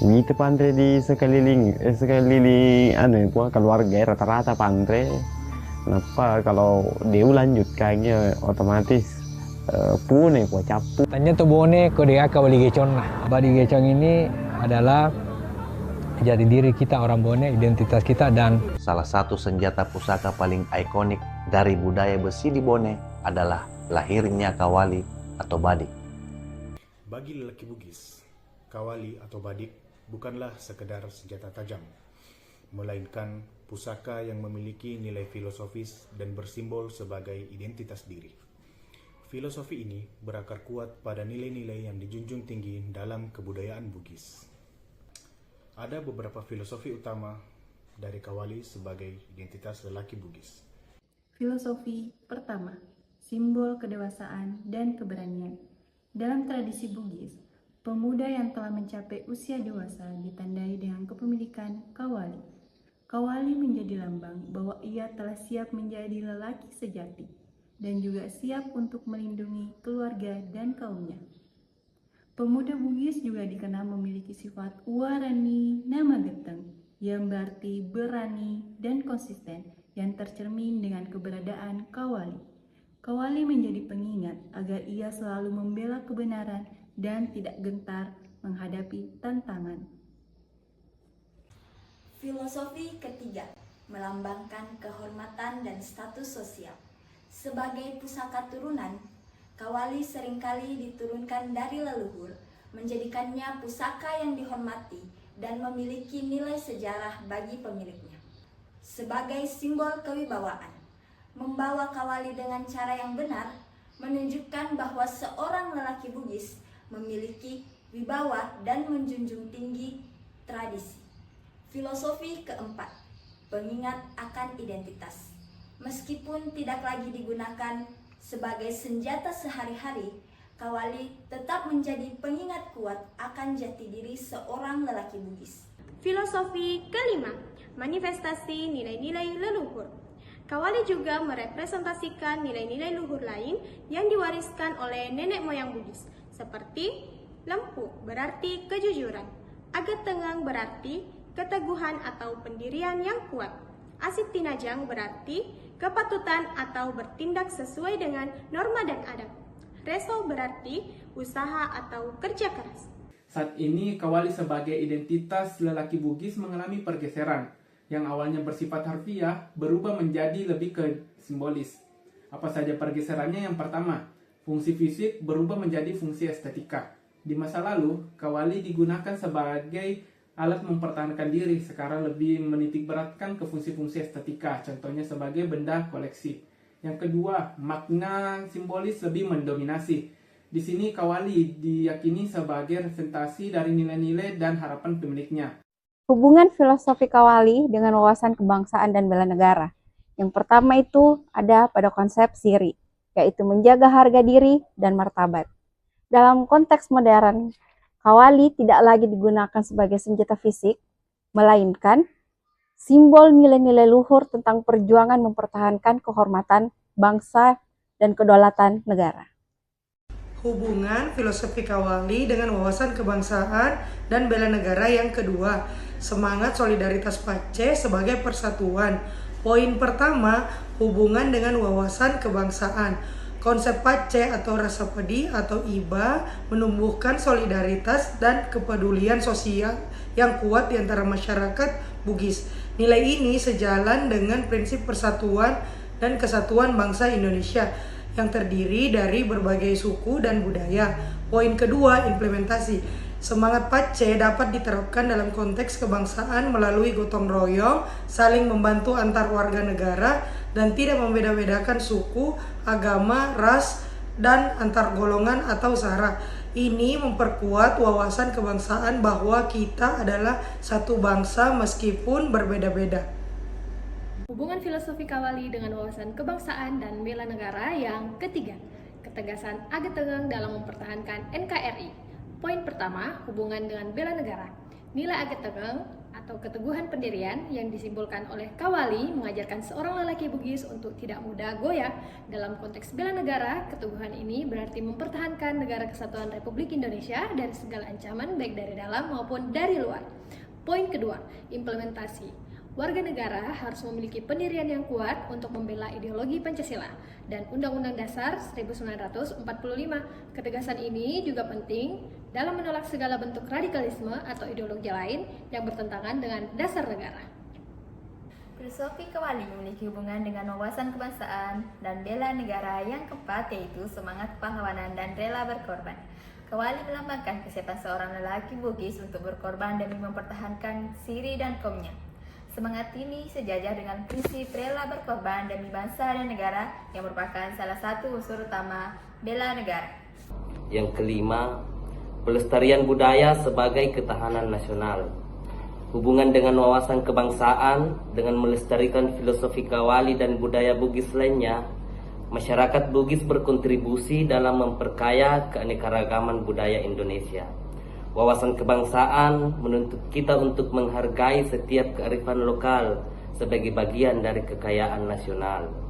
Itu pantai di sekeliling keluarga rata-rata pantai. Kenapa kalau dia lanjutkannya otomatis pune ko capu. Tanya tuh bone ko dia ka Bali Gecong nah. Bali Gecong ini adalah jati diri kita orang Bone, identitas kita dan Salah satu senjata pusaka paling ikonik dari budaya besi di Bone adalah lahirnya kawali atau badik. Bagi lelaki Bugis, kawali atau badik bukanlah sekedar senjata tajam, melainkan pusaka yang memiliki nilai filosofis dan bersimbol sebagai identitas diri. Filosofi ini berakar kuat pada nilai-nilai yang dijunjung tinggi dalam kebudayaan Bugis. Ada beberapa filosofi utama dari kawali sebagai identitas lelaki Bugis. Filosofi pertama, simbol kedewasaan dan keberanian. Dalam tradisi Bugis, pemuda yang telah mencapai usia dewasa ditandai dengan kepemilikan kawali. Kawali menjadi lambang bahwa ia telah siap menjadi lelaki sejati dan juga siap untuk melindungi keluarga dan kaumnya. Pemuda Bugis juga dikenal memiliki sifat warani nama geteng yang berarti berani dan konsisten yang tercermin dengan keberadaan kawali. Kawali menjadi pengingat agar ia selalu membela kebenaran dan tidak gentar menghadapi tantangan. Filosofi ketiga, melambangkan kehormatan dan status sosial. Sebagai pusaka turunan, kawali seringkali diturunkan dari leluhur, menjadikannya pusaka yang dihormati dan memiliki nilai sejarah bagi pemiliknya. Sebagai simbol kewibawaan, membawa kawali dengan cara yang benar menunjukkan bahwa seorang lelaki Bugis memiliki wibawa dan menjunjung tinggi tradisi. Filosofi keempat, pengingat akan identitas. Meskipun tidak lagi digunakan sebagai senjata sehari-hari, kawali tetap menjadi pengingat kuat akan jati diri seorang lelaki Bugis. Filosofi kelima, manifestasi nilai-nilai leluhur. Kawali juga merepresentasikan nilai-nilai luhur lain yang diwariskan oleh nenek moyang Bugis, seperti lempu berarti kejujuran, agat tengang berarti keteguhan atau pendirian yang kuat, asik tinajang berarti kepatutan atau bertindak sesuai dengan norma dan adab, reso berarti usaha atau kerja keras. Saat ini kawali sebagai identitas lelaki Bugis mengalami pergeseran yang awalnya bersifat harfiah berubah menjadi lebih ke simbolis. Apa saja pergeserannya? Yang pertama, fungsi fisik berubah menjadi fungsi estetika. Di masa lalu, kawali digunakan sebagai alat mempertahankan diri, sekarang lebih menitik beratkan ke fungsi-fungsi estetika, contohnya sebagai benda koleksi. Yang kedua, makna simbolis lebih mendominasi. Di sini kawali diyakini sebagai representasi dari nilai-nilai dan harapan pemiliknya. Hubungan filosofi kawali dengan wawasan kebangsaan dan bela negara. Yang pertama itu ada pada konsep siri, yaitu menjaga harga diri dan martabat. Dalam konteks modern, kawali tidak lagi digunakan sebagai senjata fisik, melainkan simbol nilai-nilai luhur tentang perjuangan mempertahankan kehormatan bangsa dan kedaulatan negara. Hubungan filosofi kawali dengan wawasan kebangsaan dan bela negara. Yang kedua, semangat solidaritas Pace sebagai persatuan. Poin pertama, hubungan dengan wawasan kebangsaan. Konsep Pace atau rasa pedi atau iba menumbuhkan solidaritas dan kepedulian sosial yang kuat di antara masyarakat Bugis. Nilai ini sejalan dengan prinsip persatuan dan kesatuan bangsa Indonesia yang terdiri dari berbagai suku dan budaya. Poin kedua, implementasi. Semangat Pace dapat diterapkan dalam konteks kebangsaan melalui gotong royong, saling membantu antar warga negara, dan tidak membeda-bedakan suku, agama, ras, dan antar golongan atau sara. Ini memperkuat wawasan kebangsaan bahwa kita adalah satu bangsa meskipun berbeda-beda. Hubungan filosofi kawali dengan wawasan kebangsaan dan bela negara. Yang ketiga, ketegasan agat tengang dalam mempertahankan NKRI. Poin pertama, hubungan dengan bela negara. Nilai agat tengang atau keteguhan pendirian yang disimbolkan oleh Kawali mengajarkan seorang lelaki Bugis untuk tidak mudah goyah. Dalam konteks bela negara, keteguhan ini berarti mempertahankan negara kesatuan Republik Indonesia dari segala ancaman baik dari dalam maupun dari luar. Poin kedua, implementasi. Warga negara harus memiliki pendirian yang kuat untuk membela ideologi Pancasila dan Undang-Undang Dasar 1945. Ketegasan ini juga penting dalam menolak segala bentuk radikalisme atau ideologi lain yang bertentangan dengan dasar negara. Filosofi Kawali memiliki hubungan dengan wawasan kebangsaan dan bela negara yang keempat, yaitu semangat pahlawanan dan rela berkorban. Kawali melambangkan kesiapan seorang lelaki Bugis untuk berkorban demi mempertahankan diri dan kaumnya. Semangat ini sejajar dengan prinsip rela berkorban demi bangsa dan negara yang merupakan salah satu unsur utama bela negara. Yang kelima, pelestarian budaya sebagai ketahanan nasional. Hubungan dengan wawasan kebangsaan dengan melestarikan filosofi Kawali dan budaya Bugis lainnya, masyarakat Bugis berkontribusi dalam memperkaya keanekaragaman budaya Indonesia. Wawasan kebangsaan menuntut kita untuk menghargai setiap kearifan lokal sebagai bagian dari kekayaan nasional.